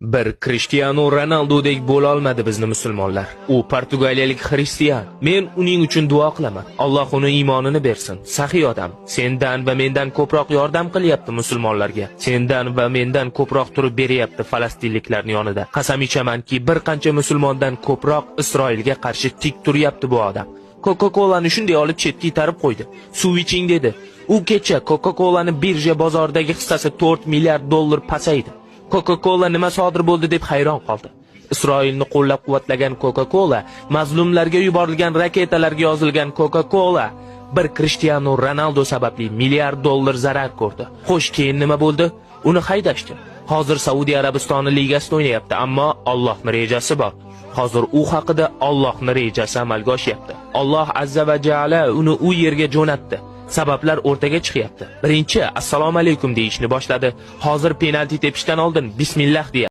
Bir Cristiano Ronaldodek bo'la olmadi bizni musulmonlar. U portugaliyalik xristian. Men uning uchun duo qilaman. Alloh uni iymonini bersin. Saxiy odam. Sendan va mendan ko'proq yordam qilyapti musulmonlarga. Sendan va mendan ko'proq turib beryapti falastinliklarning yonida. Qasam ichamanki, bir qancha musulmondan ko'proq Isroilga qarshi tik turyapti bu odam. Coca-Cola'ni shunday olib chetga itarib qo'ydi. Suv iching dedi. U kecha Coca-Cola'ning birja bozoridagi hissasi 4 milliard dollar pasaydi. Coca-Cola nima sodir bo'ldi deb hayron qoldi. Isroilni qo'llab-quvvatlagan Coca-Cola, mazlumlarga yuborilgan raketalarga yozilgan Coca-Cola bir Cristiano Ronaldo sababli milliard dollar zarar ko'rdi. Xo'sh, keyin nima bo'ldi? Uni haydashdi. Hozir Saudiya Arabistoni ligasida o'ynayapti, ammo Allohning rejasi bor. Hozir u haqida Allohning rejasi amalga oshyapti. Alloh azza va jalla uni u yerga jo'natdi. Sabablar o'rtaga chiqyapti. Birinchi assalomu alaykum deyishni boshladi. Hozir penalti tepishdan oldin bismillah deyapti.